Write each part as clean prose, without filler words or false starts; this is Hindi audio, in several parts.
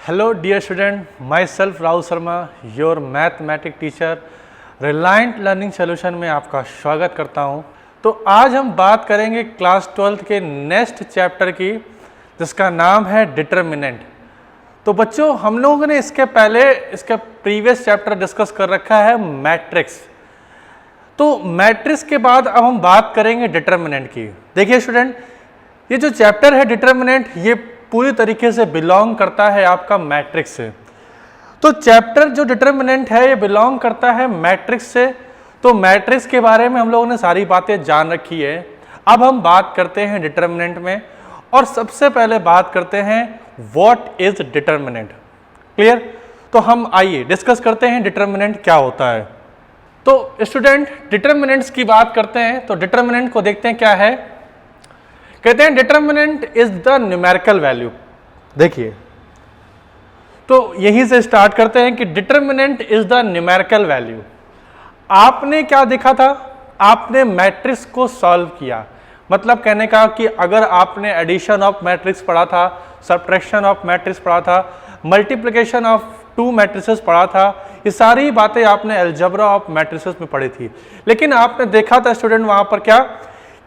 Hello dear student, my self Rahul Sharma, your mathematic teacher, Reliant Learning Solution में आपका स्वागत करता हूं। तो आज हम बात करेंगे क्लास 12 के नेक्स्ट चैप्टर की, जिसका नाम है डिटर्मिनेंट। तो बच्चों, हम लोगों ने इसका प्रीवियस चैप्टर डिस्कस कर रखा है मैट्रिक्स। तो मैट्रिक्स के बाद अब हम बात करेंगे डिटर्मिनेंट की। देखिए स्टूडेंट, ये जो चैप्टर है डिटर्मिनेंट, ये पूरी तरीके से बिलोंग करता है आपका मैट्रिक्स से। तो चैप्टर जो डिटर्मिनेंट है ये बिलोंग करता है मैट्रिक्स से। तो मैट्रिक्स के बारे में हम लोगों ने सारी बातें जान रखी है। अब हम बात करते हैं डिटर्मिनेंट में, और सबसे पहले बात करते हैं व्हाट इज डिटर्मिनेंट। क्लियर? तो हम आइए डिस्कस करते हैं डिटर्मिनेंट क्या होता है। तो स्टूडेंट, डिटर्मिनेंट्स की बात करते हैं तो डिटर्मिनेंट को देखते हैं क्या है। कहते हैं determinant is the numerical value. देखिए, तो यहीं से स्टार्ट करते हैं कि determinant is the numerical value. आपने क्या देखा था? आपने मैट्रिक्स को सॉल्व किया। मतलब कहने का कि अगर आपने एडिशन ऑफ मैट्रिक्स पढ़ा था, सब्ट्रैक्शन ऑफ मैट्रिक्स पढ़ा था, मल्टीप्लिकेशन ऑफ टू मैट्रिसेस पढ़ा था, ये सारी बातें आपने अलजेब्रा ऑफ मैट्रिसेस में पढ़ी थी। लेकिन आपने देखा था स्टूडेंट वहां पर क्या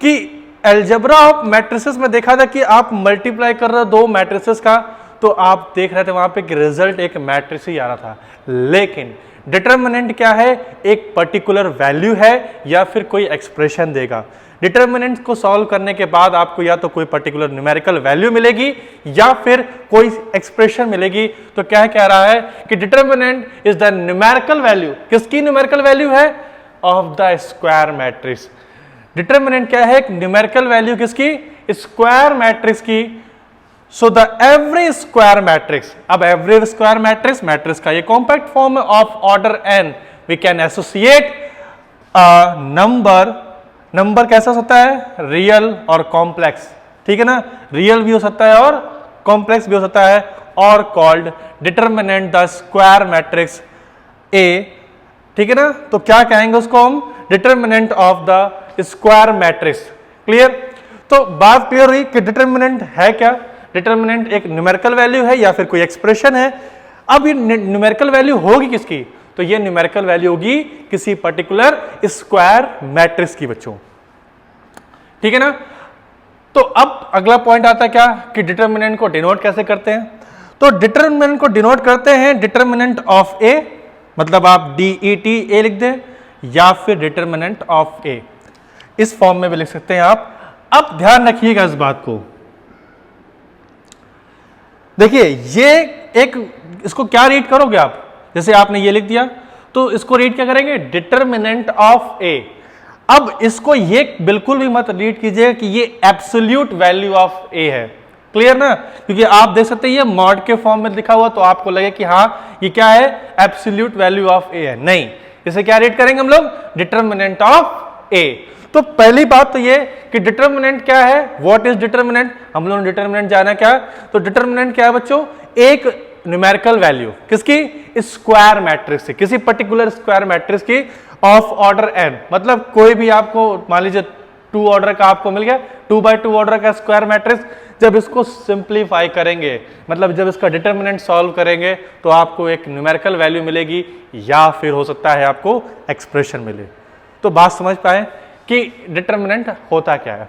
कि अलजेब्रा ऑफ मैट्रिसेस में देखा था कि आप मल्टीप्लाई कर रहे हो दो मैट्रिसेस का, तो आप देख रहे थे वहां पे कि रिजल्ट एक मैट्रिक्स ही आ रहा था। लेकिन डिटर्मिनेंट क्या है? एक पर्टिकुलर वैल्यू है या फिर कोई एक्सप्रेशन देगा। डिटर्मिनेंट को सॉल्व करने के बाद आपको या तो कोई पर्टिकुलर न्यूमेरिकल वैल्यू मिलेगी या फिर कोई एक्सप्रेशन मिलेगी। तो क्या कह रहा है कि determinant is the numerical value. किसकी न्यूमेरिकल वैल्यू है? Of the square matrix. Determinant क्या है? एक न्यूमेरिकल वैल्यू किसकी? स्क्वायर मैट्रिक्स की। So the every square matrix. अब एवरी स्क्वायर मैट्रिक्स, मैट्रिक्स का ये compact form of order n, we can associate number कैसा होता है? रियल और कॉम्प्लेक्स। ठीक है ना? रियल भी हो सकता है और कॉम्प्लेक्स भी हो सकता है, और called determinant the square matrix A। ठीक है ना? तो क्या कहेंगे उसको हम? Determinant of the square matrix. Clear? तो बात क्लियर हुई कि डिटर्मिनेंट है क्या। डिटर्मिनेंट एक न्यूमेरिकल वैल्यू है या फिर कोई एक्सप्रेशन है। अब ये न्यूमेरिकल वैल्यू होगी किसकी? तो ये न्यूमेरिकल वैल्यू होगी किसी पर्टिकुलर स्क्वायर मैट्रिक्स की बच्चों। ठीक है ना? तो अब अगला पॉइंट आता है क्या कि डिटर्मिनेंट को डिनोट कैसे करते हैं। तो डिटर्मिनेंट को डिनोट करते हैं डिटर्मिनेंट ऑफ ए, मतलब आप DET लिख दें, या फिर डिटर्मिनेंट ऑफ ए, इस फॉर्म में भी लिख सकते हैं आप। अब ध्यान रखिएगा इस बात को। देखिए, ये एक, इसको क्या रीड करोगे आप? जैसे आपने ये लिख दिया, तो इसको रीड क्या करेंगे? डिटर्मिनेंट ऑफ ए। अब इसको ये बिल्कुल भी मत रीड कीजिएगा कि ये एब्सोल्यूट वैल्यू ऑफ ए है। क्लियर ना? क्योंकि आप देख सकते हैं ये मॉड के फॉर्म में लिखा हुआ, तो आपको लगे कि हाँ ये क्या है? एब्सोल्यूट वैल्यू ऑफ ए है। नहीं, इसे क्या रीड करेंगे हम लोग? डिटर्मिनेंट ऑफ ए। तो पहली बात तो ये कि डिटर्मिनेंट क्या है, व्हाट इज डिटर्मिनेंट। हम लोगों ने डिटर्मिनेंट जाना क्या? तो डिटर्मिनेंट क्या है बच्चों? एक न्यूमेरिकल वैल्यू किसकी? स्क्वायर मैट्रिक्स की, किसी पर्टिकुलर स्क्वायर मैट्रिक्स की ऑफ ऑर्डर n। मतलब कोई भी आपको मान लीजिए 2 ऑर्डर का आपको मिल गया, 2 by 2 ऑर्डर का स्क्वायर मैट्रिक्स। जब इसको सिंप्लीफाई करेंगे, मतलब जब इसका डिटर्मिनेंट सॉल्व करेंगे, तो आपको एक न्यूमेरिकल वैल्यू मिलेगी या फिर हो सकता है आपको एक्सप्रेशन मिले। तो बात समझ पाए कि डिटर्मिनेंट होता क्या है।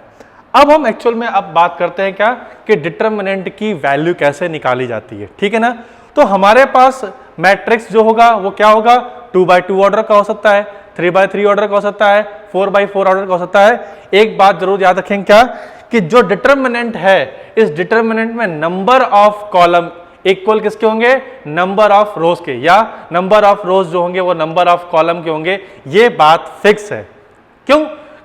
अब हम एक्चुअल में अब बात करते हैं क्या कि डिटर्मिनेंट की वैल्यू कैसे निकाली जाती है। ठीक है ना? तो हमारे पास मैट्रिक्स जो होगा वो क्या होगा? 2 by 2 ऑर्डर का हो सकता है, 3 by 3 ऑर्डर का हो सकता है, 4 by 4 ऑर्डर का हो सकता है। एक बात जरूर याद रखें क्या कि जो डिटर्मिनेंट है, इस डिटर्मिनेंट में नंबर ऑफ कॉलम इक्वल किसके होंगे? नंबर ऑफ रोज के, या नंबर ऑफ रोज जो होंगे वो नंबर ऑफ कॉलम के होंगे। ये बात फिक्स है।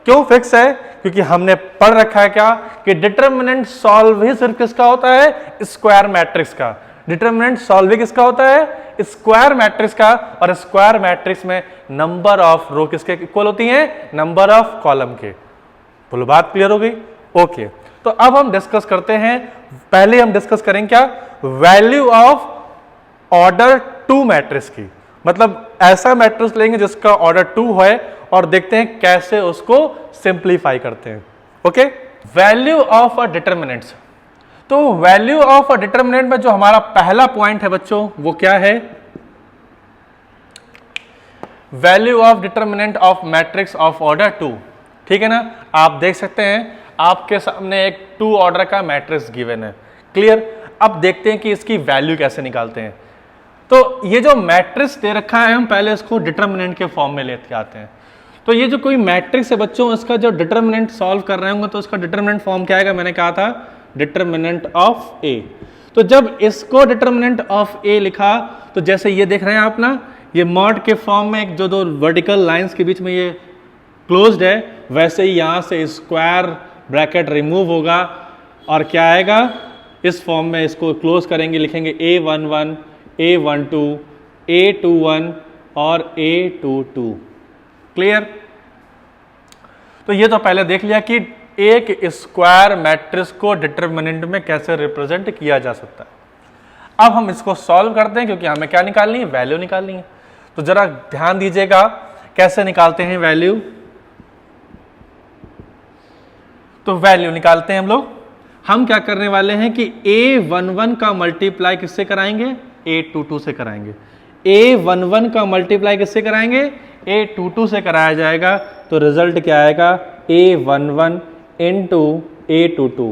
क्यों फिक्स है? क्योंकि हमने पढ़ रखा है क्या कि डिटर्मिनेंट सॉल्व ही सिर्फ किसका होता है? स्क्वायर मैट्रिक्स का। डिटर्मिनेंट सॉल्व ही किसका होता है? स्क्वायर मैट्रिक्स का। और स्क्वायर मैट्रिक्स में नंबर ऑफ रो किसके इक्वल होती हैं? नंबर ऑफ कॉलम के। बोलो, बात क्लियर हो गई? ओके, तो अब हम डिस्कस करते हैं। पहले हम डिस्कस करेंगे क्या? वैल्यू ऑफ ऑर्डर 2 मैट्रिक्स की। मतलब ऐसा मैट्रिक्स लेंगे जिसका ऑर्डर 2 है और देखते हैं कैसे उसको सिंप्लीफाई करते हैं। Okay, value of a determinants. तो वैल्यू ऑफ अ डिटर्मिनेंट में जो हमारा पहला पॉइंट है बच्चों वो क्या है, value of determinant of matrix of order 2। ठीक है ना, आप देख सकते हैं आपके सामने एक 2 ऑर्डर का मैट्रिक्स गिवन है। क्लियर, अब देखते हैं कि इसकी वैल्यू कैसे निकालते हैं। तो ये जो मैट्रिक्स दे रखा है हम पहले इसको डिटर्मिनेंट के फॉर्म में लेते आते हैं। तो ये जो कोई मैट्रिक्स है बच्चों, इसका जो डिटर्मिनेंट सॉल्व कर रहे होंगे तो इसका डिटर्मिनेंट फॉर्म क्या आएगा, मैंने कहा था डिटर्मिनेंट ऑफ ए। तो जब इसको डिटर्मिनेंट ऑफ ए लिखा तो जैसे ये देख रहे हैं आप ना, ये मॉड के फॉर्म में एक जो दो वर्टिकल लाइंस के बीच में ये क्लोज्ड है, वैसे ही यहाँ से स्क्वायर ब्रैकेट रिमूव होगा और क्या आएगा, इस फॉर्म में इसको क्लोज करेंगे, लिखेंगे A11, A12, A21 और A22। क्लियर, तो ये तो पहले देख लिया कि एक स्क्वायर मैट्रिक्स को डिटर्मिनेंट में कैसे रिप्रेजेंट किया जा सकता है। अब हम इसको सॉल्व करते हैं क्योंकि हमें क्या निकालनी है, वैल्यू निकालनी है। तो जरा ध्यान दीजिएगा कैसे निकालते हैं वैल्यू। तो वैल्यू निकालते हैं हम लोग, हम क्या करने वाले हैं कि A11 का मल्टीप्लाई किससे कराएंगे, A22 से कराएंगे। A11 का मल्टीप्लाई किससे कराएंगे, A22 से कराया जाएगा। तो रिजल्ट क्या आएगा, A11 इंटू A22।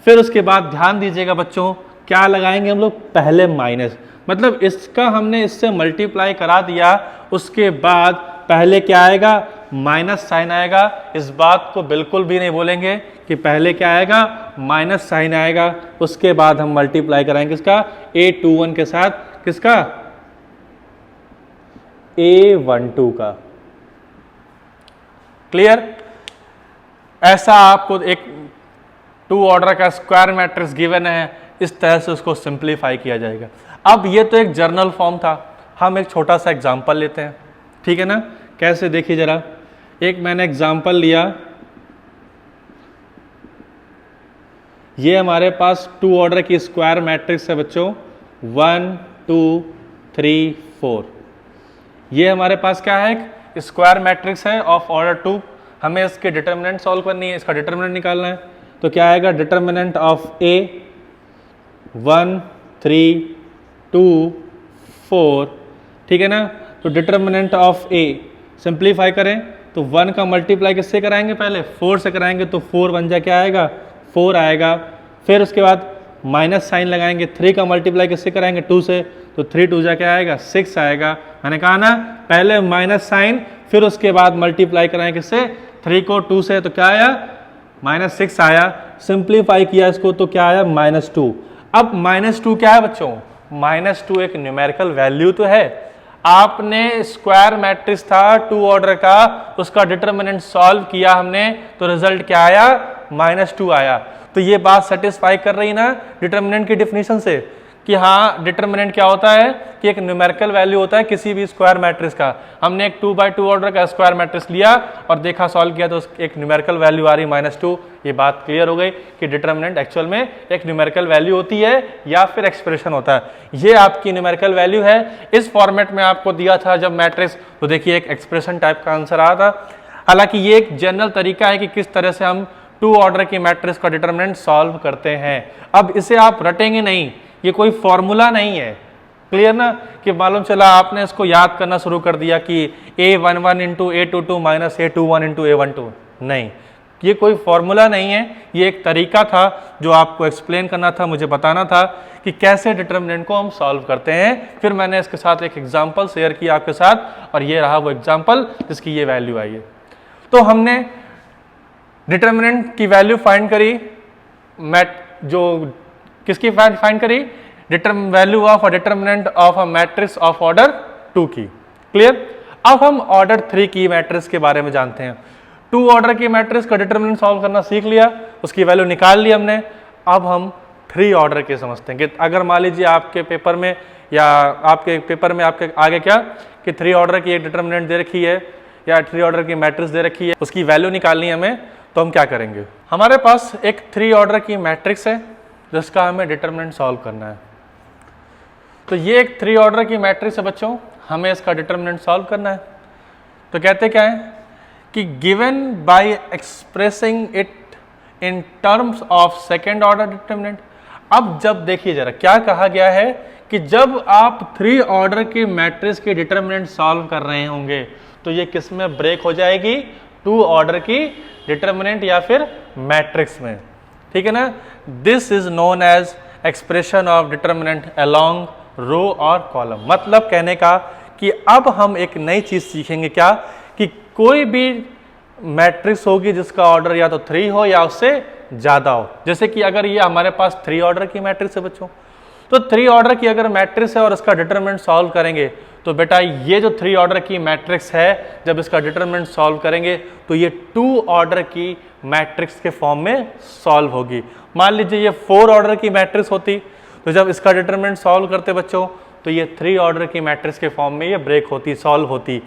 फिर उसके बाद ध्यान दीजिएगा बच्चों, क्या लगाएंगे हम लोग, पहले माइनस, मतलब इसका हमने इससे मल्टीप्लाई करा दिया, उसके बाद पहले क्या आएगा, माइनस साइन आएगा। इस बात को बिल्कुल भी नहीं बोलेंगे कि पहले क्या आएगा, माइनस साइन आएगा। उसके बाद हम मल्टीप्लाई कराएंगे किसका, A21 के साथ, किसका, A12 का। क्लियर, ऐसा आपको एक 2 ऑर्डर का स्क्वायर मैट्रिक्स गिवन है, इस तरह से उसको सिंप्लीफाई किया जाएगा। अब ये तो एक जर्नल फॉर्म था, हम एक छोटा सा एग्जांपल लेते हैं। ठीक है ना, कैसे, देखिए जरा, एक मैंने एग्जांपल लिया, ये हमारे पास 2 ऑर्डर की स्क्वायर मैट्रिक्स है बच्चों, 1 2 3 4। ये हमारे पास क्या है, एक स्क्वायर मैट्रिक्स है ऑफ ऑर्डर 2। हमें इसके डिटर्मिनेंट सॉल्व करनी है, इसका डिटर्मिनेंट निकालना है। तो क्या आएगा, डिटर्मिनेंट ऑफ ए 1 3 2 4। ठीक है ना, तो डिटर्मिनेंट ऑफ ए सिंप्लीफाई करें तो 1 का मल्टीप्लाई किससे कराएंगे, पहले 4 से कराएंगे, तो 4 बन जाए क्या आएगा, 4 आएगा। फिर उसके बाद माइनस साइन लगाएंगे, 3 का मल्टीप्लाई किससे कराएंगे, 2 से, तो 3 2 जा क्या आएगा, 6 आएगा। मैंने कहा ना, पहले माइनस साइन, फिर उसके बाद मल्टीप्लाई कराएंगे किससे, 3 को 2 से, तो क्या आया, -6 आया। सिंप्लीफाई किया इसको तो क्या आया, -2। अब -2 क्या है बच्चों, -2 एक न्यूमेरिकल वैल्यू तो है। आपने स्क्वायर मैट्रिक्स था 2 ऑर्डर का, उसका डिटर्मिनेंट सॉल्व किया हमने, तो रिजल्ट क्या आया, -2 आया। तो ये बात सेटिस्फाई कर रही ना डिटर्मिनेंट की डेफिनेशन से, कि हाँ डिटर्मिनेंट क्या होता है कि एक न्यूमेरिकल वैल्यू होता है किसी भी स्क्वायर मैट्रिक्स का। हमने एक 2 बाई 2 ऑर्डर का स्क्वायर मैट्रिक्स लिया और देखा, सॉल्व किया, तो एक न्यूमेरिकल वैल्यू आ रही -2। ये बात क्लियर हो गई कि डिटर्मिनेंट एक्चुअल में एक न्यूमेरिकल वैल्यू होती है या फिर एक्सप्रेशन होता है। ये आपकी न्यूमेरिकल वैल्यू है। इस फॉर्मेट में आपको दिया था जब मैट्रिक्स, तो देखिए एक एक्सप्रेशन टाइप का आंसर आया था। हालांकि ये एक जनरल तरीका है कि किस तरह से हम 2 ऑर्डर की मैट्रिक्स का डिटर्मिनेंट सॉल्व करते हैं। अब इसे आप रटेंगे नहीं, ये कोई फॉर्मूला नहीं है। क्लियर ना, कि मालूम चला आपने इसको याद करना शुरू कर दिया कि A11 into A22 minus A21 into A12। नहीं, ये कोई फॉर्मूला नहीं है, ये एक तरीका था जो आपको एक्सप्लेन करना था, मुझे बताना था कि कैसे डिटर्मिनेंट को हम सॉल्व करते हैं। फिर मैंने इसके साथ एक एग्जाम्पल शेयर किया आपके साथ, और ये रहा वो एग्जाम्पल जिसकी ये वैल्यू आई है। तो हमने डिटर्मिनेंट की वैल्यू फाइंड करी, जो किसकी फाइंड करी, value of a determinant of a matrix of order 2 की। क्लियर, अब हम ऑर्डर 3 की मैट्रिक्स के बारे में जानते हैं। 2 ऑर्डर की मैट्रिक्स का डिटर्मिनेंट सॉल्व करना सीख लिया, उसकी वैल्यू निकाल ली हमने। अब हम 3 ऑर्डर के समझते हैं कि अगर मान लीजिए आपके पेपर में या आपके पेपर में आपके आगे क्या कि 3 ऑर्डर की एक डिटर्मिनेंट दे रखी है या 3 ऑर्डर की मैट्रिक्स दे रखी है, उसकी वैल्यू निकालनी है हमें, तो हम क्या करेंगे, हमारे पास एक 3 ऑर्डर की मैट्रिक्स है जिसका हमें डिटर्मिनेंट सॉल्व करना है। तो ये एक 3 ऑर्डर की मैट्रिक्स है बच्चों, हमें इसका डिटर्मिनेंट सॉल्व करना है। तो कहते क्या है कि given by expressing it in terms of second order determinant. अब जब देखिए जरा क्या कहा गया है कि जब आप 3 ऑर्डर की मैट्रिक्स की डिटर्मिनेंट सॉल्व कर रहे होंगे तो ये किस में ब्रेक हो जाएगी, 2 ऑर्डर की डिटर्मिनेंट या फिर मैट्रिक्स में, ठीक है ना। This is known as expression of determinant along row और कॉलम। मतलब कहने का कि अब हम एक नई चीज सीखेंगे, क्या कि कोई भी मैट्रिक्स होगी जिसका ऑर्डर या तो 3 हो या उससे ज्यादा हो। जैसे कि अगर ये हमारे पास 3 ऑर्डर की मैट्रिक्स है बच्चों, तो 3 ऑर्डर की अगर मैट्रिक्स है और इसका डिटरमिनेंट सॉल्व करेंगे तो बेटा ये जो 3 ऑर्डर की मैट्रिक्स है जब इसका डिटरमिनेंट सॉल्व करेंगे तो ये 2 ऑर्डर की मैट्रिक्स के फॉर्म में सॉल्व होगी। मान लीजिए ये 4 ऑर्डर की मैट्रिक्स होती तो जब इसका डिटरमिनेंट सॉल्व करते बच्चों तो ये 3 ऑर्डर की मैट्रिक्स के फॉर्म में ये ब्रेक होती, सॉल्व होती।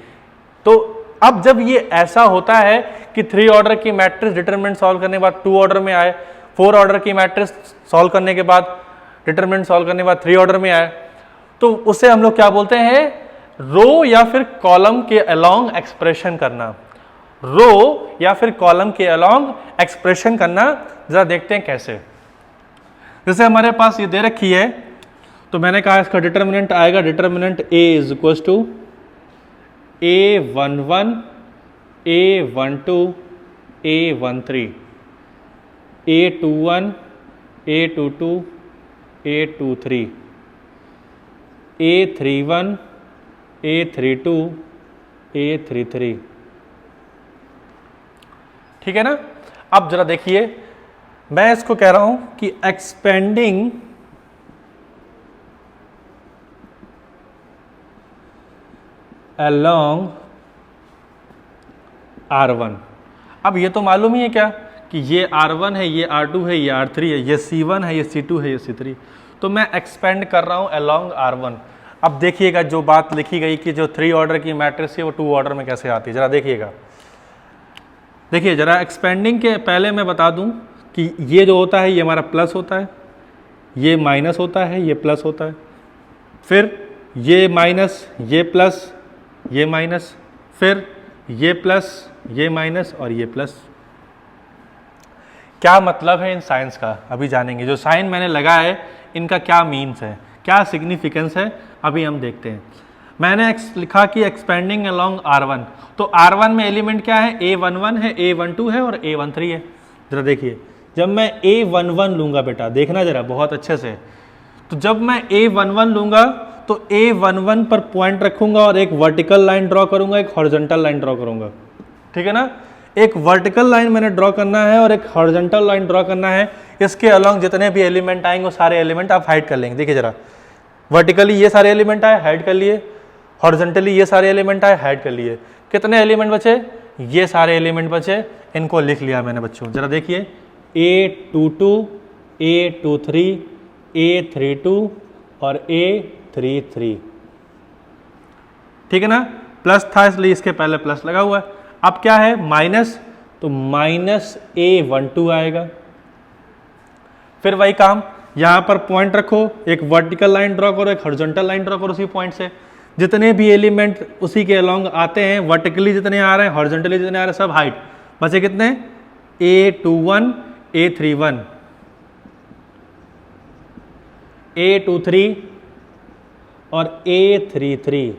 तो अब जब ये ऐसा होता है कि 3 ऑर्डर की मैट्रिक्स डिटरमिनेंट सॉल्व करने के बाद 2 ऑर्डर में आए, 4 ऑर्डर की मैट्रिक्स सॉल्व करने के बाद डिटरमिनेंट सॉल्व करने के बाद 3 ऑर्डर में आए, तो उसे हम लोग क्या बोलते हैं, रो या फिर कॉलम के अलोंग एक्सप्रेशन करना। रो या फिर कॉलम के अलोंग एक्सप्रेशन करना जरा देखते हैं कैसे। जैसे हमारे पास ये दे रखी है तो मैंने कहा इसका डिटरमिनेंट आएगा, determinant A is equal to A11 A12 A13 A21 A22 A23 A31 A32 A33, ठीक है ना। अब जरा देखिए मैं इसको कह रहा हूं कि एक्सपेंडिंग अलोंग R1। अब ये तो मालूम ही है क्या कि ये R1 है, ये R2 है, ये R3 है, ये C1 है, ये C2 है, ये C3। तो मैं एक्सपेंड कर रहा हूं अलोंग R1। अब देखिएगा जो बात लिखी गई कि जो 3 ऑर्डर की मैट्रिक्स है वो 2 ऑर्डर में कैसे आती है, जरा देखिएगा। देखिए जरा एक्सपेंडिंग के पहले मैं बता दूं कि ये जो होता है ये हमारा प्लस होता है, ये माइनस होता है, ये प्लस होता है, फिर ये माइनस, ये प्लस, ये माइनस, फिर ये प्लस, ये माइनस और ये प्लस। क्या मतलब है इन साइंस का अभी जानेंगे। जो साइन मैंने लगाया है इनका क्या मीन्स है, क्या सिग्निफिकेंस है, अभी हम देखते हैं। मैंने लिखा कि एक्सपेंडिंग अलोंग R1, तो R1 में एलिमेंट क्या है, A11 है, A12 है और A13 है। जरा देखिए जब मैं A11 लूंगा, बेटा देखना जरा बहुत अच्छे से, तो जब मैं A11 लूंगा तो A11 पर पॉइंट रखूंगा और एक वर्टिकल लाइन ड्रॉ करूंगा, एक हॉरिजॉन्टल लाइन ड्रॉ करूंगा, ठीक है ना। एक वर्टिकल लाइन मैंने ड्रॉ करना है और एक हॉरिजॉन्टल लाइन ड्रॉ करना है। इसके अलोंग जितने भी एलिमेंट आएंगे वो सारे एलिमेंट आप हाइड कर लेंगे। देखिए जरा वर्टिकली ये सारे एलिमेंट आए, हाइड कर लिए, हॉरिजॉन्टली ये सारे एलिमेंट आए, हाइड कर लिए। कितने एलिमेंट बचे, ये सारे एलिमेंट बचे, इनको लिख लिया मैंने बच्चों। जरा देखिए A22 A23 A32 और A33, ठीक है ना। प्लस था इसलिए इसके पहले प्लस लगा हुआ है। अब क्या है माइनस, तो माइनस A12 आएगा। फिर वही काम, यहां पर पॉइंट रखो, एक वर्टिकल लाइन ड्रॉ करो, एक हॉरिजॉन्टल लाइन ड्रॉ करो उसी पॉइंट से। जितने भी एलिमेंट उसी के अलोंग आते हैं, वर्टिकली जितने आ रहे हैं, हॉरिजॉन्टली जितने आ रहे हैं, सब हाइट। बचे कितने, A21 A31 A23 और A33।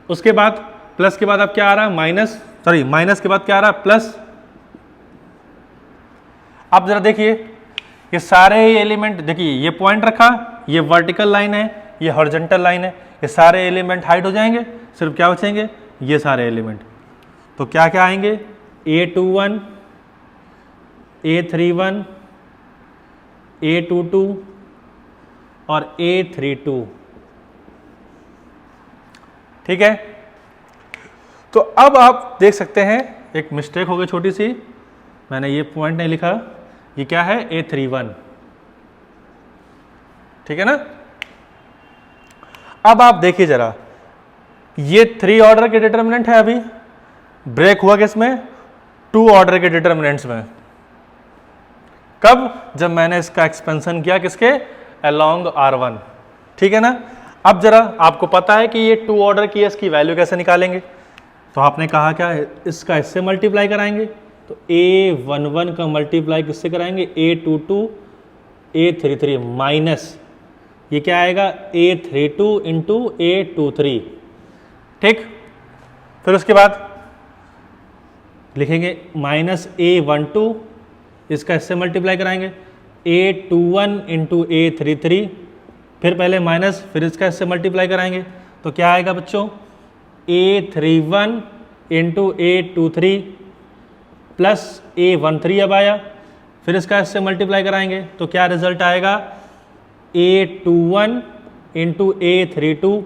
उसके बाद प्लस के बाद अब क्या आ रहा है, माइनस, सॉरी माइनस के बाद क्या आ रहा है, प्लस। अब जरा देखिए ये सारे एलिमेंट, देखिए ये पॉइंट रखा, ये वर्टिकल लाइन है, ये हॉरिजॉन्टल लाइन है, ये सारे एलिमेंट हाइड हो जाएंगे, सिर्फ क्या बचेंगे, ये सारे एलिमेंट। तो क्या क्या आएंगे, A21 A31 A22 और A32, ठीक है। तो अब आप देख सकते हैं एक मिस्टेक हो गई छोटी सी, मैंने ये पॉइंट नहीं लिखा, ये क्या है A31, ठीक है ना। अब आप देखिए जरा, ये 3 ऑर्डर के डिटरमिनेंट है, अभी ब्रेक हुआ किसमें, 2 ऑर्डर के डिटरमिनेंट्स में। कब, जब मैंने इसका एक्सपेंशन किया किसके, अलोंग R1, ठीक है ना। अब जरा आपको पता है कि ये 2 ऑर्डर की है, इसकी वैल्यू कैसे निकालेंगे, तो आपने कहा क्या, इसका इससे मल्टीप्लाई कराएंगे, तो A11 का मल्टीप्लाई किससे कराएंगे, A22 A33 माइनस ये क्या आएगा A32 इंटू A23, ठीक। फिर उसके बाद लिखेंगे माइनस A12, इसका इससे मल्टीप्लाई कराएंगे A21 इंटू A33, फिर पहले माइनस फिर इसका इससे मल्टीप्लाई कराएंगे तो क्या आएगा बच्चों A31 into A23 plus A13 अब आया, फिर इसका इससे मल्टीप्लाई कराएंगे तो क्या रिजल्ट आएगा A21 इंटू A32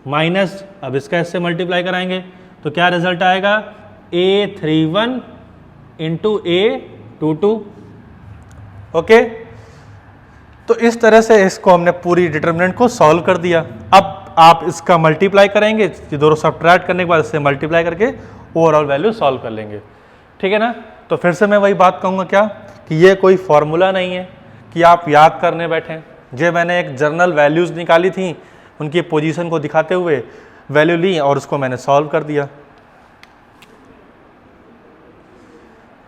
माइनस अब इसका इससे मल्टीप्लाई कराएंगे तो क्या रिजल्ट आएगा A31 इंटू A22, ओके। तो इस तरह से इसको हमने पूरी डिटर्मिनेंट को सॉल्व कर दिया। अब आप इसका मल्टीप्लाई करेंगे, ये दोनों सब्ट्रैक्ट करने के बाद इससे मल्टीप्लाई करके ओवरऑल वैल्यू सॉल्व कर लेंगे, ठीक है ना। तो फिर से मैं वही बात कहूँगा क्या कि ये कोई फॉर्मूला नहीं है कि आप याद करने बैठें। जो मैंने एक जर्नल वैल्यूज़ निकाली थी, उनकी पोजीशन को दिखाते हुए वैल्यू ली और उसको मैंने सॉल्व कर दिया,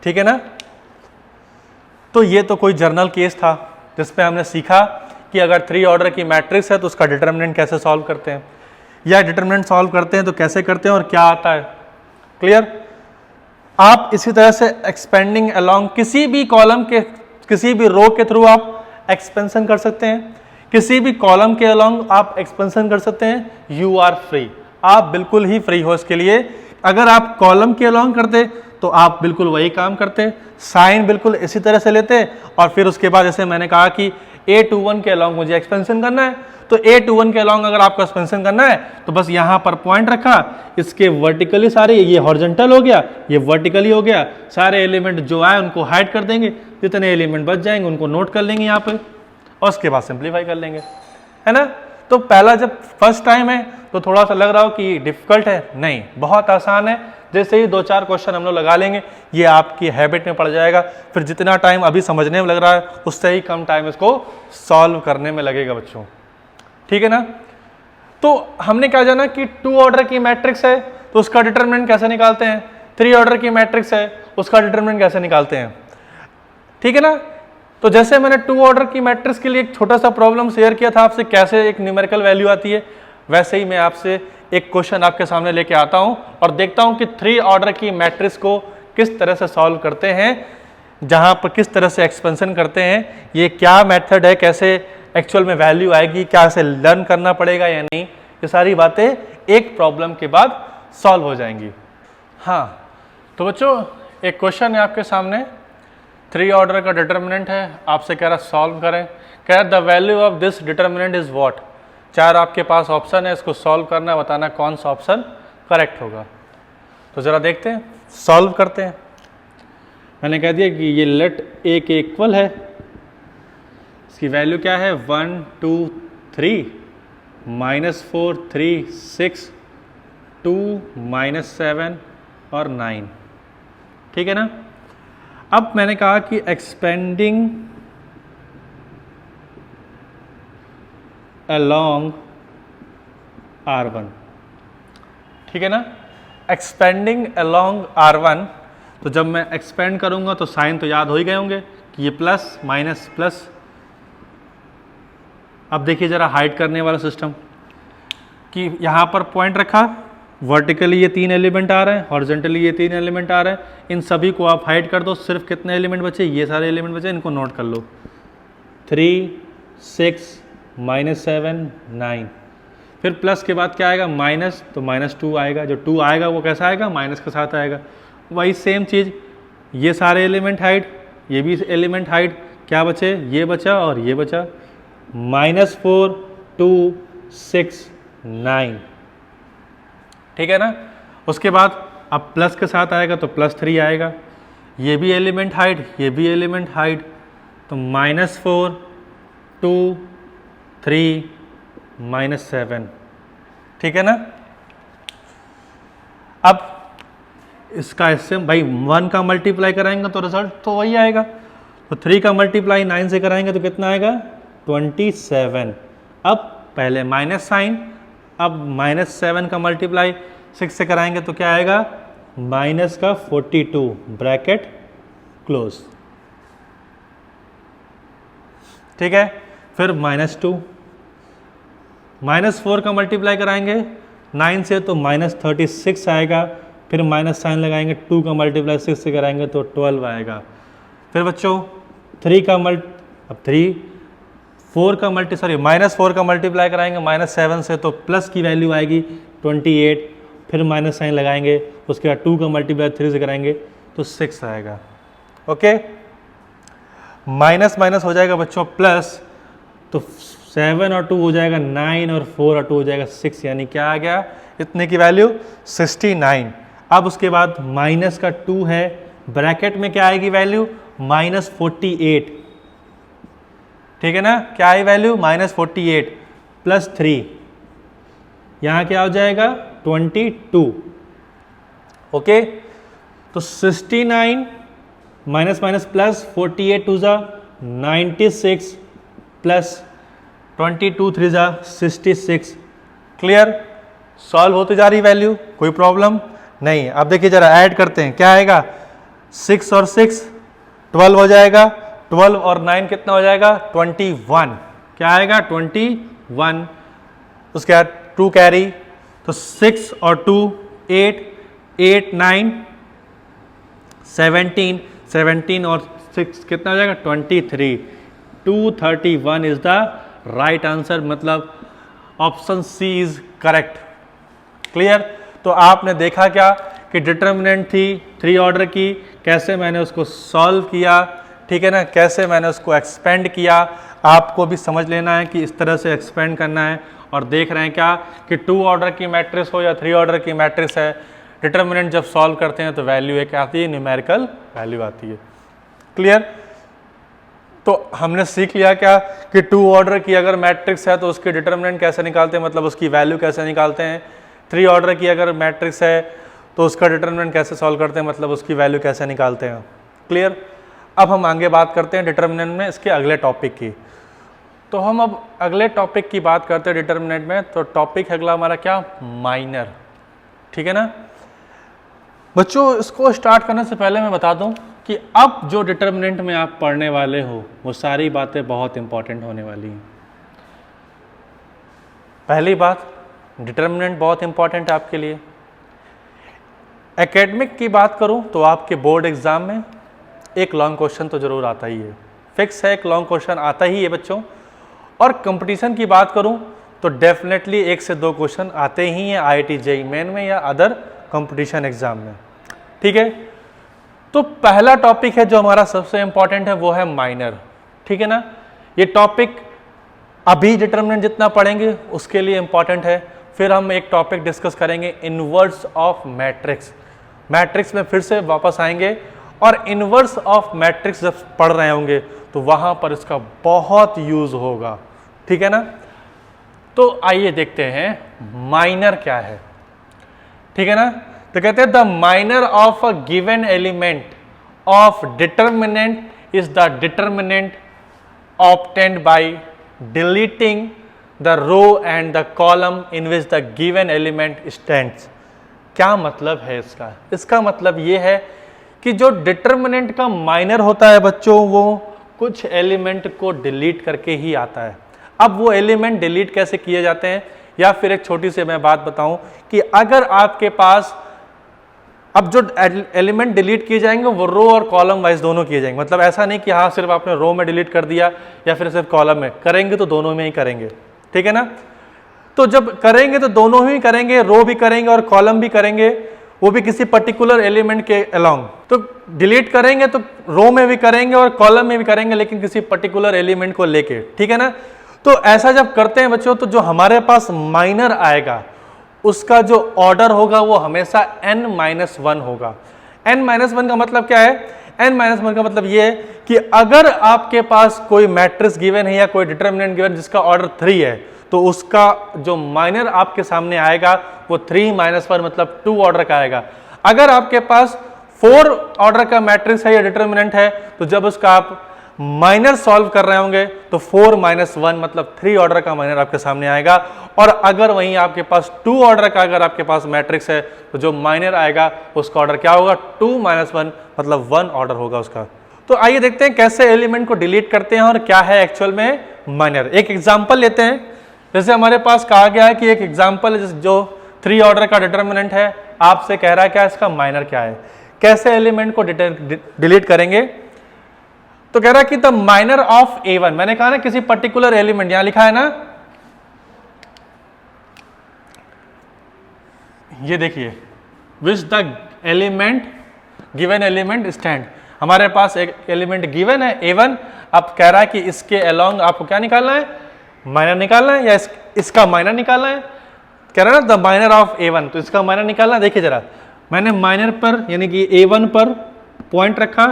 ठीक है ना। तो ये तो कोई जर्नल केस था जिसपे हमने सीखा कि अगर 3 ऑर्डर की मैट्रिक्स है तो उसका डिटर्मिनेंट कैसे सॉल्व करते हैं, या डिटर्मिनेंट सॉल्व करते हैं तो कैसे करते हैं और क्या आता है, क्लियर। आप इसी तरह से एक्सपेंडिंग अलोंग किसी भी कॉलम के किसी भी रो के थ्रू आप एक्सपेंशन कर सकते हैं, किसी भी कॉलम के अलोंग आप एक्सपेंशन कर सकते हैं, यू आर फ्री, आप बिल्कुल ही फ्री हो इसके लिए। अगर आप कॉलम के अलोंग करते तो आप बिल्कुल वही काम करते, साइन बिल्कुल इसी तरह से लेते और फिर उसके बाद जैसे मैंने कहा कि A21 के अलोंग मुझे एक्सपेंशन करना है, तो A21 के अलोंग अगर आपको एक्सपेंशन करना है तो बस यहाँ पर पॉइंट रखा, इसके वर्टिकली सारे, ये हॉरिजॉन्टल हो गया, ये वर्टिकली हो गया, सारे एलिमेंट जो आए उनको हाइड कर देंगे, जितने एलिमेंट बच जाएंगे उनको नोट कर लेंगे यहाँ पे और उसके बाद सिंप्लीफाई कर लेंगे, है ना। तो पहला जब फर्स्ट टाइम है तो थोड़ा सा लग रहा हो कि डिफिकल्ट है, नहीं, बहुत आसान है। जैसे ही 2-4 क्वेश्चन हम लोग लगा लेंगे ये आपकी हैबिट में पड़ जाएगा, फिर जितना टाइम अभी समझने में लग रहा है उससे ही कम टाइम इसको सॉल्व करने में लगेगा बच्चों, ठीक है ना। तो हमने क्या जाना कि 2 ऑर्डर की मैट्रिक्स है तो उसका डिटरमिनेंट कैसे निकालते हैं, 3 ऑर्डर की मैट्रिक्स है उसका डिटरमिनेंट कैसे निकालते हैं, ठीक है ना। तो जैसे मैंने 2 ऑर्डर की मैट्रिक्स के लिए एक छोटा सा प्रॉब्लम शेयर किया था आपसे, कैसे एक न्यूमेरिकल वैल्यू आती है, वैसे ही मैं आपसे एक क्वेश्चन आपके सामने लेके आता हूं और देखता हूं कि 3 ऑर्डर की मैट्रिक्स को किस तरह से सॉल्व करते हैं, जहां पर किस तरह से एक्सपेंशन करते हैं, ये क्या मेथड है, कैसे एक्चुअल में वैल्यू आएगी, क्या इसे लर्न करना पड़ेगा या नहीं, ये सारी बातें एक प्रॉब्लम के बाद सॉल्व हो जाएंगी। हाँ, तो बच्चों एक क्वेश्चन है आपके सामने, 3 ऑर्डर का डिटर्मिनेंट है, आपसे कह रहा सॉल्व करें, कह रहा the value of this determinant is what. 4 आपके पास ऑप्शन है, इसको सॉल्व करना, बताना कौन सा ऑप्शन करेक्ट होगा। तो जरा देखते हैं, सॉल्व करते हैं। मैंने कह दिया कि ये लेट ए के इक्वल है, इसकी वैल्यू क्या है 1 2 3 -4 3 6 2 -7 और 9, ठीक है ना। अब मैंने कहा कि एक्सपेंडिंग along R1, ठीक है ना। एक्सपेंडिंग along R1, तो जब मैं एक्सपेंड करूंगा तो साइन तो याद हो ही गए होंगे कि ये प्लस माइनस प्लस। अब देखिए जरा हाइड करने वाला सिस्टम कि यहाँ पर पॉइंट रखा, वर्टिकली ये 3 एलिमेंट आ रहे हैं, हॉरिजॉन्टली ये 3 एलिमेंट आ रहे हैं, इन सभी को आप हाइड कर दो, सिर्फ कितने एलिमेंट बचे, ये सारे एलिमेंट बचे, इनको नोट कर लो 3 6 -7 9। फिर प्लस के बाद क्या आएगा माइनस, तो -2 आएगा, जो 2 आएगा वो कैसा आएगा माइनस के साथ आएगा। वही सेम चीज़, ये सारे एलिमेंट हाइड, ये भी एलिमेंट हाइड, क्या बचे, ये बचा और ये बचा, -4 2 6 9, ठीक है ना। उसके बाद अब प्लस के साथ आएगा तो +3 आएगा, ये भी एलिमेंट हाइड, ये भी एलिमेंट हाइड, तो -4 2 3 -7, ठीक है ना। अब इसका इससे भाई 1 का मल्टीप्लाई कराएंगे तो रिजल्ट तो वही आएगा, तो 3 का मल्टीप्लाई 9 से कराएंगे तो कितना आएगा 27। अब पहले माइनस साइन, अब -7 का मल्टीप्लाई 6 से कराएंगे तो क्या आएगा माइनस का 42 ब्रैकेट क्लोज, ठीक है। फिर -2, -4 का मल्टीप्लाई कराएंगे 9 से तो -36 आएगा, फिर माइनस साइन लगाएंगे, 2 का मल्टीप्लाई 6 से कराएंगे तो 12 आएगा। फिर बच्चों 3 का -4 का मल्टीप्लाई कराएंगे -7 से तो प्लस की वैल्यू आएगी 28, फिर माइनस साइन लगाएंगे, उसके बाद 2 का मल्टीप्लाई 3 से कराएंगे तो 6 आएगा। ओके, माइनस माइनस हो जाएगा बच्चों प्लस, तो 7 और 2 हो जाएगा 9 और 4 और 2 हो जाएगा 6, यानी क्या आ गया इतने की वैल्यू 69। अब उसके बाद माइनस का 2 है, ब्रैकेट में क्या आएगी वैल्यू -48, ठीक है ना, क्या आई वैल्यू -48 प्लस 3, यहाँ क्या हो जाएगा 22। ओके, तो 69 माइनस माइनस प्लस 48 टू ज़ा 96 प्लस 22 3 ज़ा 66। क्लियर, सॉल्व होती जा रही वैल्यू, कोई प्रॉब्लम नहीं। अब देखिए जरा ऐड करते हैं, क्या आएगा 6 और 6 12 हो जाएगा, 12 और 9 कितना हो जाएगा 21, क्या आएगा 21। उसके बाद 2 कैरी, तो 6 और 2 8, 8 9 17, 17 और 6 कितना हो जाएगा 23, 231 इज द राइट आंसर, मतलब option C is correct. Clear, तो आपने देखा क्या कि डिटर्मिनेंट थी 3 ऑर्डर की, कैसे मैंने उसको सॉल्व किया, ठीक है ना, कैसे मैंने उसको एक्सपेंड किया। आपको भी समझ लेना है कि इस तरह से एक्सपेंड करना है। और देख रहे हैं क्या कि 2 ऑर्डर की मैट्रिक्स हो या 3 ऑर्डर की मैट्रिक्स है, डिटर्मिनेंट जब सॉल्व करते हैं तो वैल्यू एक आती है, न्यूमेरिकल वैल्यू आती है। क्लियर, तो हमने सीख लिया क्या कि 2 ऑर्डर की अगर मैट्रिक्स है तो उसके डिटर्मिनेंट कैसे निकालते हैं, मतलब उसकी वैल्यू कैसे निकालते हैं। 3 ऑर्डर की अगर मैट्रिक्स है तो उसका डिटर्मिनेंट कैसे सॉल्व करते हैं, मतलब उसकी वैल्यू कैसे निकालते हैं। क्लियर, अब हम आगे बात करते हैं डिटर्मिनेंट में इसके अगले टॉपिक की। तो हम अब अगले टॉपिक की बात करते हैं डिटर्मिनेंट में। तो टॉपिक अगला हमारा क्या, माइनर, ठीक है ना बच्चों। इसको स्टार्ट करने से पहले मैं बता दूं कि अब जो डिटर्मिनेंट में आप पढ़ने वाले हो वो सारी बातें बहुत इंपॉर्टेंट होने वाली हैं। पहली बात, डिटर्मिनेंट बहुत इंपॉर्टेंट है आपके लिए। एकेडमिक की बात करूं तो आपके बोर्ड एग्जाम में एक लॉन्ग क्वेश्चन तो जरूर आता ही है, फिक्स है, एक लॉन्ग क्वेश्चन आता ही है बच्चों। और कंपटीशन की बात करूं तो डेफिनेटली 1 से 2 क्वेश्चन आते ही हैं IIT JEE मेन में या अदर कंपटीशन एग्जाम में, ठीक है। तो पहला टॉपिक है जो हमारा सबसे इंपॉर्टेंट है वो है माइनर, ठीक है ना। ये टॉपिक अभी डिटर्मिनेंट जितना पढ़ेंगे उसके लिए इंपॉर्टेंट है। फिर हम एक टॉपिक डिस्कस करेंगे इनवर्स ऑफ मैट्रिक्स। मैट्रिक्स में फिर से वापस आएंगे और इनवर्स ऑफ मैट्रिक्स जब पढ़ रहे होंगे तो वहां पर इसका बहुत यूज होगा, ठीक है ना। तो आइए देखते हैं माइनर क्या है, ठीक है ना। तो कहते हैं the minor of a given element of determinant is the determinant obtained by deleting the row and the column in which the given element stands. क्या मतलब है इसका, इसका मतलब ये है कि जो डिटर्मिनेंट का माइनर होता है बच्चों वो कुछ एलिमेंट को डिलीट करके ही आता है। अब वो एलिमेंट डिलीट कैसे किए जाते हैं, या फिर एक छोटी सी मैं बात बताऊं कि अगर आपके पास अब जो एलिमेंट डिलीट किए जाएंगे वो रो और कॉलम वाइज दोनों किए जाएंगे। मतलब ऐसा नहीं कि हाँ सिर्फ आपने रो में डिलीट कर दिया या फिर सिर्फ कॉलम में, करेंगे तो दोनों में ही करेंगे, ठीक है ना। तो जब करेंगे तो दोनों ही करेंगे, रो भी करेंगे और कॉलम भी करेंगे, वो भी किसी पर्टिकुलर एलिमेंट के अलोंग। तो डिलीट करेंगे तो रो में भी करेंगे और कॉलम में भी करेंगे, लेकिन किसी पर्टिकुलर एलिमेंट को लेके, ठीक है ना। तो ऐसा जब करते हैं बच्चों तो जो हमारे पास माइनर आएगा उसका जो ऑर्डर होगा वो हमेशा n-1 होगा। n-1 का मतलब क्या है, n-1 का मतलब ये है कि अगर आपके पास कोई मैट्रिक्स गिवन है या कोई डिटर्मिनेंट गिवन जिसका ऑर्डर 3 है तो उसका जो माइनर आपके सामने आएगा वो 3-1 मतलब 2 ऑर्डर का आएगा। अगर आपके पास 4 ऑर्डर का मैट्रिक्स है या डिटर्मिनेंट है तो जब उसका आप माइनर सॉल्व कर रहे होंगे तो 4 - 1 मतलब 3 ऑर्डर का माइनर आपके सामने आएगा। और अगर वहीं आपके पास 2 ऑर्डर का अगर आपके पास मैट्रिक्स है तो जो माइनर आएगा उसका ऑर्डर क्या होगा, 2 - 1 मतलब 1 ऑर्डर होगा उसका। तो आइए देखते हैं कैसे एलिमेंट को डिलीट करते हैं और क्या है एक्चुअल में माइनर। एक एग्जांपल लेते हैं। जैसे हमारे पास कहा गया है कि एक एग्जांपल जो 3 ऑर्डर का डिटर्मिनेंट है, आपसे कह रहा है क्या इसका माइनर क्या है, कैसे एलिमेंट को डिलीट करेंगे। तो कह रहा है कि द माइनर ऑफ A1, मैंने कहा ना किसी पर्टिकुलर एलिमेंट, यहां लिखा है ना, ये देखिए, which the element given element stand, हमारे पास एक एलिमेंट गिवन है A1। अब कह रहा है कि इसके अलोंग आपको क्या निकालना है, माइनर निकालना है, या इसका माइनर निकालना है। कह रहा है ना द माइनर ऑफ A1, तो इसका माइनर निकालना है। देखिए जरा, मैंने माइनर पर यानी कि A1 पर पॉइंट रखा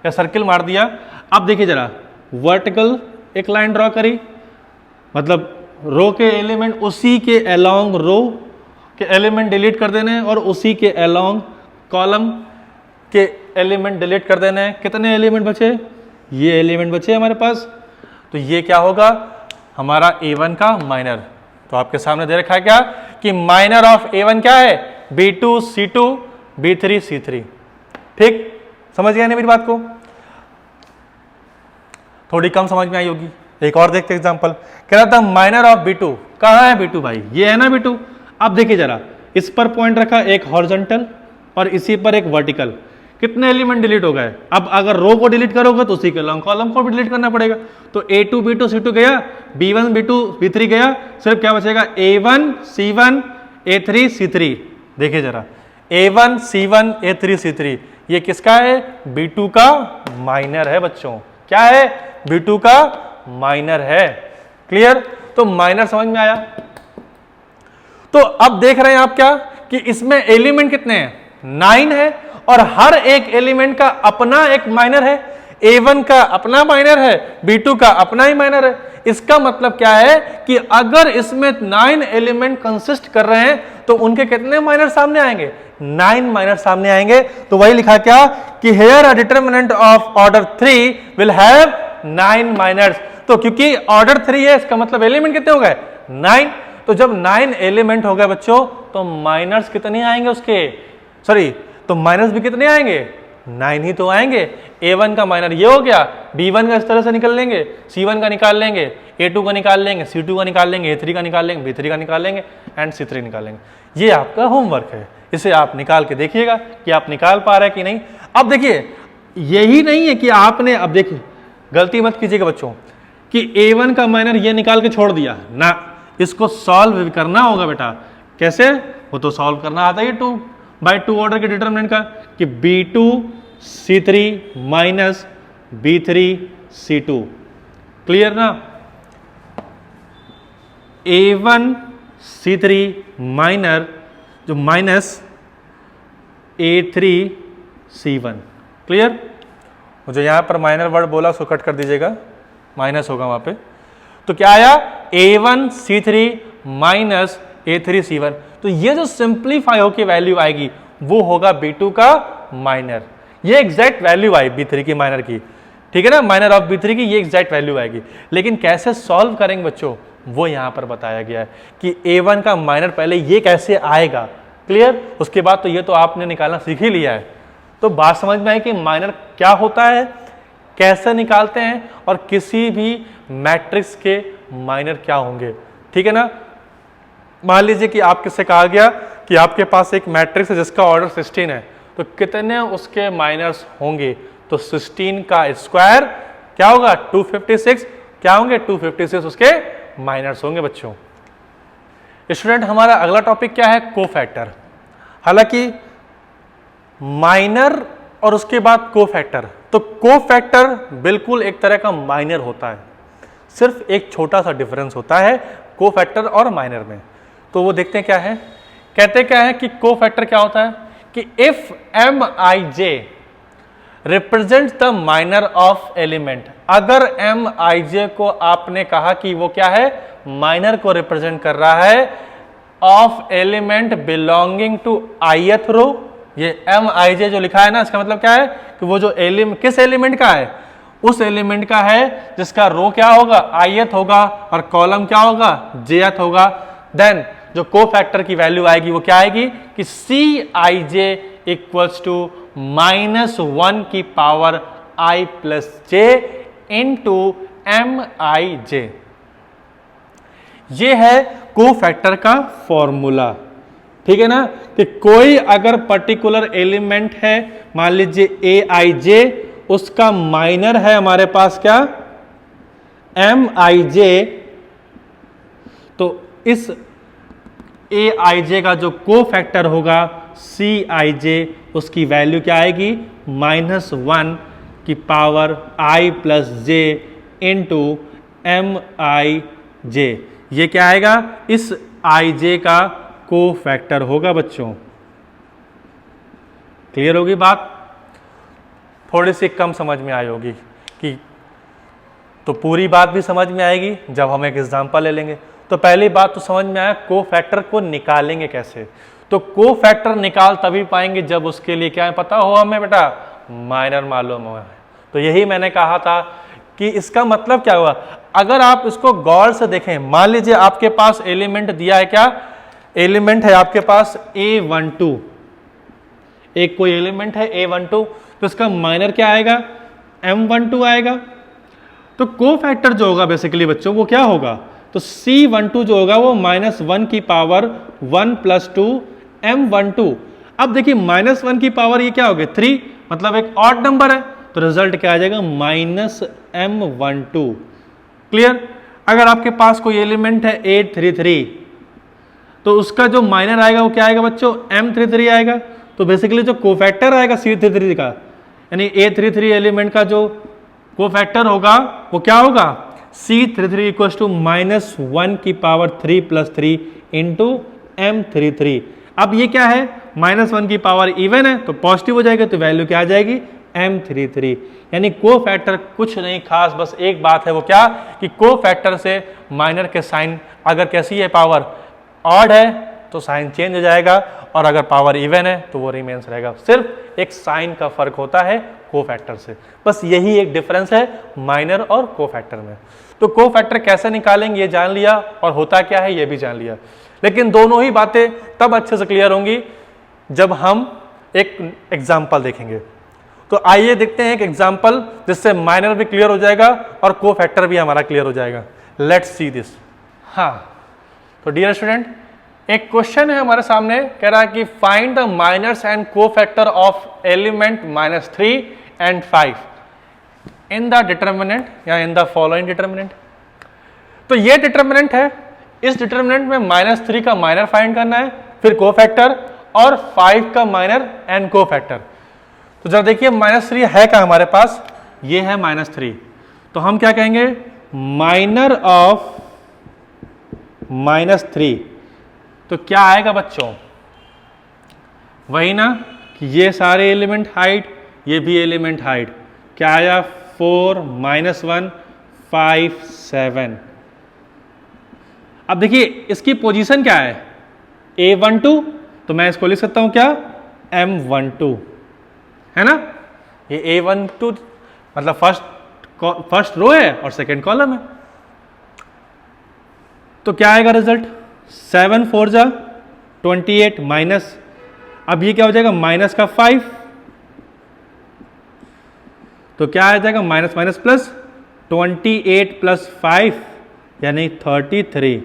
या सर्किल मार दिया। अब देखिए जरा, वर्टिकल एक लाइन ड्रॉ करी, मतलब रो के एलिमेंट उसी के अलोंग रो के एलिमेंट डिलीट कर देने हैं और उसी के अलोंग कॉलम के एलिमेंट डिलीट कर देने हैं। कितने एलिमेंट बचे, ये एलिमेंट बचे हमारे पास। तो ये क्या होगा, हमारा A1 का माइनर। तो आपके सामने दे रखा है क्या कि माइनर ऑफ A1 क्या है, B2 C2 B3 C3। ठीक, समझ गया नहीं मेरी बात को, थोड़ी कम समझ में आई होगी। एक और देखते एग्जांपल। कह रहा था माइनर ऑफ B2, कहाँ है B2 भाई, ये है ना B2। अब देखिए जरा, इस पर पॉइंट रखा एक हॉरिजॉन्टल और इसी पर एक वर्टिकल, कितने एलिमेंट डिलीट हो गए। अब अगर रो को डिलीट करोगे तो उसी के लॉन्ग कॉलम को भी डिलीट करना पड़ेगा। तो A2 B2 C2 गया, B1 B2 B3 गया, सिर्फ क्या बचेगा A1 C1 A3 C3। देखिए जरा, A1 C1 A3 C3 ये किसका है, B2 का माइनर है बच्चों। क्या है, B2 का माइनर है। क्लियर, तो माइनर समझ में आया। तो अब देख रहे हैं आप क्या कि इसमें एलिमेंट कितने हैं, 9 है, और हर एक एलिमेंट का अपना एक माइनर है। A1 का अपना माइनर है, B2 का अपना ही माइनर है। इसका मतलब क्या है कि अगर इसमें 9 एलिमेंट कंसिस्ट कर रहे हैं तो उनके कितने माइनर सामने आएंगे, 9 माइनर सामने आएंगे। तो वही लिखा क्या कि here a determinant of order 3 will have 9 minors. तो क्योंकि ऑर्डर 3 है, इसका मतलब एलिमेंट कितने हो गए, 9। तो जब 9 एलिमेंट हो गए बच्चों तो माइनर्स कितने आएंगे उसके, सॉरी, तो माइनस भी कितने आएंगे, 9 ही तो आएंगे। A1 का माइनर ये हो गया, B1 का इस तरह से निकल लेंगे, C1 का निकाल लेंगे, A2 का निकाल लेंगे, C2 का निकाल लेंगे, A3 का निकाल लेंगे, B3 का निकाल लेंगे एंड C3 निकाल लेंगे। ये आपका होमवर्क है, इसे आप निकाल के देखिएगा कि आप निकाल पा रहे हैं कि नहीं। अब देखिए, यही नहीं है कि आपने, अब देखिए गलती मत कीजिएगा बच्चों कि A1 का माइनर ये निकाल के छोड़ दिया ना, इसको सॉल्व करना होगा बेटा। कैसे, वो तो सॉल्व करना आता है 2/2 ऑर्डर के डिटरमिनेंट का, कि B2 C3 minus B3 C2। Clear ना, A1 C3 माइनर जो माइनस A3 C1। क्लियर, जो यहां पर माइनर वर्ड बोला उसको कट कर दीजिएगा, माइनस होगा वहां पे। तो क्या आया, A1 C3 minus A3 C1। तो ये जो सिंप्लीफाई होकर वैल्यू आएगी वो होगा B2 का माइनर। ये एग्जैक्ट वैल्यू आई B3 की माइनर की, ठीक है ना, माइनर ऑफ B3 की ये एग्जैक्ट वैल्यू आएगी। लेकिन कैसे सॉल्व करेंगे बच्चों, वो यहां पर बताया गया है कि A1 का माइनर पहले ये कैसे आएगा। क्लियर, उसके बाद तो ये तो आपने निकालना सीख ही लिया है। तो बात समझ में आई कि माइनर क्या होता है, कैसे निकालते हैं, और किसी भी मैट्रिक्स के माइनर क्या होंगे। ठीक है ना, मान लीजिए कि आपके से कहा गया कि आपके पास एक मैट्रिक्स है जिसका ऑर्डर 16 है, तो कितने उसके माइनर्स होंगे। तो 16 का स्क्वायर क्या होगा, 256। क्या होंगे, 256 उसके माइनर्स होंगे बच्चों। स्टूडेंट, हमारा अगला टॉपिक क्या है, कोफैक्टर। हालांकि माइनर और उसके बाद कोफैक्टर, तो कोफैक्टर बिल्कुल एक तरह का माइनर होता है, सिर्फ एक छोटा सा डिफरेंस होता है कोफैक्टर और माइनर में। तो वो देखते हैं क्या है, कहते क्या है कि कोफैक्टर क्या होता है कि if Mij represent the minor of element, अगर Mij को आपने कहा कि वो क्या है, माइनर को रिप्रेजेंट कर रहा है of element belonging to ith row. ये Mij जो लिखा है ना, इसका मतलब क्या है कि वो जो एलिमेंट किस एलिमेंट का है, उस एलिमेंट का है जिसका रो क्या होगा, ith होगा, और कॉलम क्या होगा, jth होगा। देन जो कोफैक्टर की वैल्यू आएगी वो क्या आएगी कि Cij इक्वल्स टू -1 की power i plus j into Mij। ये है कोफैक्टर का फॉर्मूला, ठीक है ना। कि कोई अगर पर्टिकुलर एलिमेंट है, मान लीजिए Aij, उसका माइनर है हमारे पास क्या, Mij, तो इस Aij का जो कोफैक्टर होगा Cij, उसकी वैल्यू क्या आएगी, -1 की power i plus j into Mij। ये क्या आएगा, इस Ij का कोफैक्टर होगा बच्चों। क्लियर होगी बात, थोड़ी सी कम समझ में आई होगी कि, तो पूरी बात भी समझ में आएगी जब हम एक एग्जांपल ले लेंगे। तो पहली बात तो समझ में आया कोफैक्टर को निकालेंगे कैसे। तो कोफैक्टर निकाल तभी पाएंगे जब उसके लिए क्या है पता हो हमें बेटा, माइनर मालूम हो। तो यही मैंने कहा था कि इसका मतलब क्या हुआ, अगर आप इसको गौर से देखें, मान लीजिए आपके पास एलिमेंट दिया है, क्या एलिमेंट है आपके पास A12, एक कोई एलिमेंट है A12, तो इसका माइनर क्या आएगा, M12 आएगा। तो कोफैक्टर जो होगा बेसिकली बच्चों वो क्या होगा, तो C12 जो होगा वो -1 की पावर 1 प्लस 2 M12। अब देखिए -1 की पावर ये क्या हो गया 3, मतलब एक ऑड नंबर है, तो रिजल्ट क्या आ जाएगा -M12। क्लियर। अगर आपके पास कोई एलिमेंट है A33, तो उसका जो माइनर आएगा वो क्या आएगा बच्चों, M33 आएगा। तो बेसिकली जो कोफैक्टर आएगा C33 का, यानी A33 एलिमेंट का जो कोफैक्टर होगा वो क्या होगा, C33 इक्वल टू -1 की पावर 3 प्लस 3 इंटू M33। अब ये क्या है, -1 की पावर इवन है तो पॉजिटिव हो जाएगा, तो वैल्यू क्या आ जाएगी M33। यानी कोफैक्टर कुछ नहीं खास, बस एक बात है वो क्या कि कोफैक्टर से माइनर के साइन अगर कैसी है, पावर ऑड है तो साइन चेंज हो जाएगा, और अगर पावर इवन है तो वो रिमेन्स रहेगा। सिर्फ एक साइन का फर्क होता है कोफैक्टर से, बस यही एक डिफरेंस है माइनर और कोफैक्टर में। तो कोफैक्टर कैसे निकालेंगे ये जान लिया, और होता क्या है ये भी जान लिया। लेकिन दोनों ही बातें तब अच्छे से क्लियर होंगी जब हम एक एग्जाम्पल देखेंगे। तो आइए देखते हैं एक एग्जाम्पल जिससे माइनर भी क्लियर हो जाएगा और कोफैक्टर भी हमारा क्लियर हो जाएगा। Let's see this. हाँ, तो डियर स्टूडेंट, एक क्वेश्चन है हमारे सामने, कह रहा है कि find the minors and cofactor of element -3 and 5 in the determinant या इन द फॉलोइंग डिटर्मिनेंट। तो ये डिटर्मिनेंट है, इस डिटर्मिनेंट में -3 का माइनर फाइंड करना है, फिर कोफैक्टर, और 5 का माइनर एंड कोफैक्टर। तो जरा देखिए -3 है क्या हमारे पास, ये है -3। तो हम क्या कहेंगे, माइनर ऑफ -3, तो क्या आएगा बच्चों, वही ना कि ये सारे एलिमेंट हाइड, ये भी एलिमेंट हाइड, क्या आया 4 -1 5 7। अब देखिए इसकी पोजीशन क्या है, A12, तो मैं इसको लिख सकता हूं क्या, M12, है ना। ये A12 मतलब फर्स्ट रो है और सेकंड कॉलम है। तो क्या आएगा रिजल्ट, 7 4 जा 28 माइनस, अब ये क्या हो जाएगा माइनस का 5, तो क्या आ जाएगा माइनस माइनस प्लस 28 प्लस 5 यानी 33।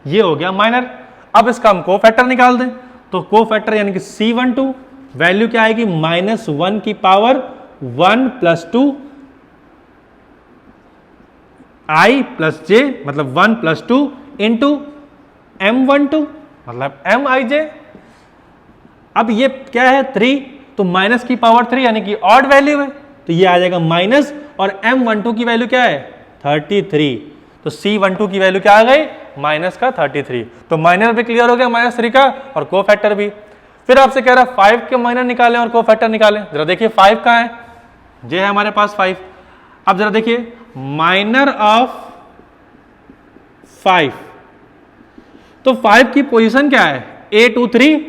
ये हो गया माइनर। अब इसका हम कोफैक्टर निकाल दें, तो कोफैक्टर यानी कि C12 वैल्यू क्या आएगी, -1 की power 1 plus 2 i plus j, मतलब 1 प्लस 2 इंटू M12 मतलब Mij। अब ये क्या है 3, तो माइनस की पावर 3 यानी कि ऑड वैल्यू है, तो ये आ जाएगा माइनस, और M12 की वैल्यू क्या है 33, तो C12 की वैल्यू क्या आ गई माइनस का 33। तो माइनर भी क्लियर हो गया -3 का, और कोफैक्टर भी। फिर आपसे कह रहा है 5 के माइनर निकालें और कोफैक्टर निकालें। जरा देखिए 5 कहाँ है, ये है हमारे पास 5। अब जरा देखिए माइनर ऑफ 5, तो 5 की पोजीशन क्या है A23,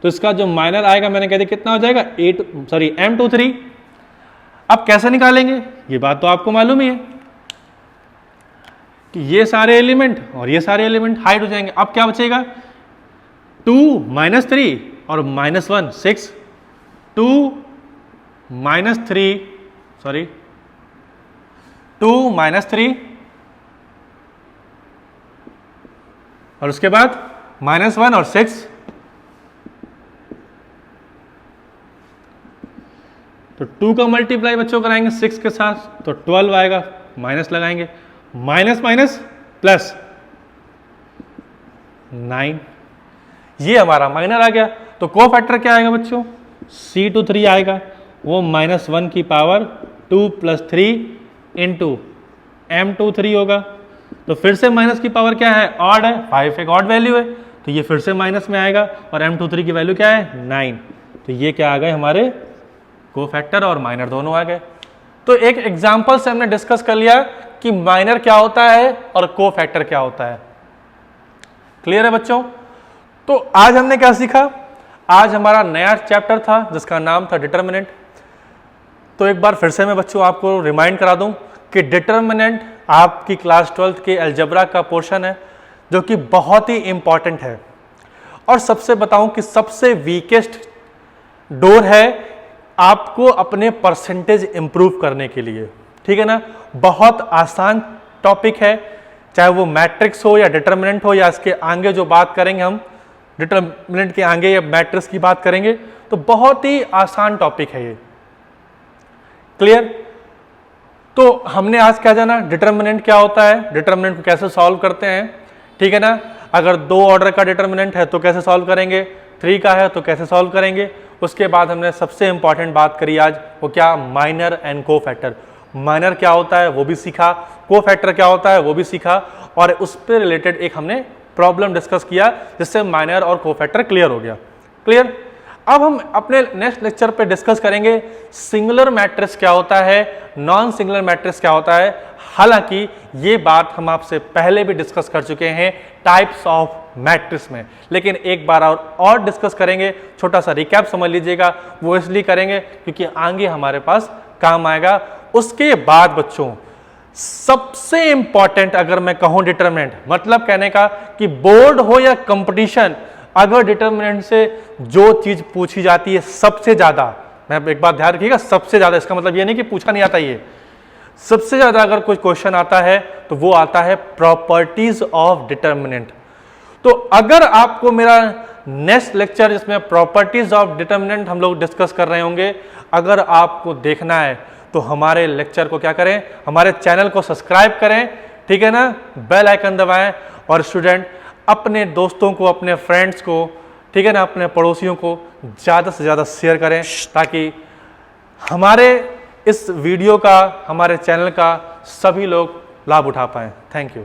तो इसका जो माइनर आएगा मैंने कह दिया कितना हो जाएगा M23। अब कैसे निकालेंगे, ये बात तो आपको मालूम ही है कि ये सारे एलिमेंट और ये सारे एलिमेंट हाइड हो जाएंगे। अब क्या बचेगा, 2 - 3 और -1 6, 2 - 3 सॉरी 2 - 3 और उसके बाद -1 और 6, तो 2 का मल्टीप्लाई बच्चों कराएंगे 6 के साथ तो 12 आएगा, माइनस लगाएंगे, माइनस माइनस प्लस 9, ये हमारा माइनर आ गया। तो कोफैक्टर क्या आएगा बच्चों, C23 आएगा, वो -1 की पावर 2 + 3 इंटू M23 होगा। तो फिर से माइनस की पावर क्या है, ऑड है, 5 एक ऑड वैल्यू है, तो ये फिर से माइनस में आएगा और M23 की वैल्यू क्या है 9। तो ये क्या आ गए हमारे कोफैक्टर और माइनर दोनों आ गए। तो एक एग्जांपल से हमने डिस्कस कर लिया कि माइनर क्या होता है और कोफैक्टर क्या होता है। क्लियर है बच्चों। तो आज हमने क्या सीखा, आज हमारा नया चैप्टर था जिसका नाम था डिटर्मिनेंट। तो एक बार फिर से मैं बच्चों आपको रिमाइंड करा दूं कि डिटर्मिनेंट आपकी क्लास 12th के अलजेब्रा का पोर्शन है जो कि बहुत ही इंपॉर्टेंट है और सबसे बताऊं कि सबसे वीकेस्ट डोर है आपको अपने परसेंटेज इंप्रूव करने के लिए। ठीक है ना, बहुत आसान टॉपिक है, चाहे वो मैट्रिक्स हो या डिटर्मिनेंट हो या इसके आगे जो बात करेंगे हम डिटर्मिनेंट के आगे या मैट्रिक्स की बात करेंगे, तो बहुत ही आसान टॉपिक है ये। क्लियर। तो हमने आज क्या जाना, डिटर्मिनेंट क्या होता है, डिटर्मिनेंट को कैसे सॉल्व करते हैं। ठीक है ना, अगर 2 ऑर्डर का डिटर्मिनेंट है तो कैसे सॉल्व करेंगे, 3 का है तो कैसे सॉल्व करेंगे। उसके बाद हमने सबसे इंपॉर्टेंट बात करी आज, वो क्या, माइनर एंड कोफैक्टर। माइनर क्या होता है वो भी सीखा, कोफैक्टर क्या होता है वो भी सीखा और उस पर रिलेटेड एक हमने प्रॉब्लम डिस्कस किया जिससे माइनर और कोफैक्टर क्लियर हो गया। क्लियर। अब हम अपने नेक्स्ट लेक्चर पे डिस्कस करेंगे सिंगुलर मैट्रिक्स क्या होता है, नॉन सिंगुलर मैट्रिक्स क्या होता है। हालांकि ये बात हम आपसे पहले भी डिस्कस कर चुके हैं टाइप्स ऑफ मैट्रिक्स में, लेकिन एक बार और डिस्कस करेंगे। छोटा सा रिकैप समझ लीजिएगा, वो इसलिए करेंगे क्योंकि आगे हमारे पास काम आएगा। उसके बाद बच्चों सबसे इंपॉर्टेंट अगर मैं कहूं डिटर्मिनेंट, मतलब कहने का कि बोर्ड हो या कंपटीशन, अगर डिटर्मिनेंट से जो चीज पूछी जाती है सबसे ज्यादा, मैं एक बात ध्यान रखिएगा, सबसे ज्यादा, इसका मतलब ये नहीं कि पूछा नहीं आता, ये सबसे ज्यादा अगर कोई क्वेश्चन आता है तो वो आता है प्रॉपर्टीज ऑफ डिटर्मिनेंट। तो अगर आपको मेरा नेक्स्ट लेक्चर जिसमें प्रॉपर्टीज ऑफ डिटर्मिनेंट हम लोग डिस्कस कर रहे होंगे, अगर आपको देखना है तो हमारे लेक्चर को क्या करें, हमारे चैनल को सब्सक्राइब करें। ठीक है ना, बेल आइकन दबाएं और स्टूडेंट अपने दोस्तों को, अपने फ्रेंड्स को, ठीक है ना, अपने पड़ोसियों को ज़्यादा से ज़्यादा शेयर करें ताकि हमारे इस वीडियो का, हमारे चैनल का सभी लोग लाभ उठा पाएं। Thank you.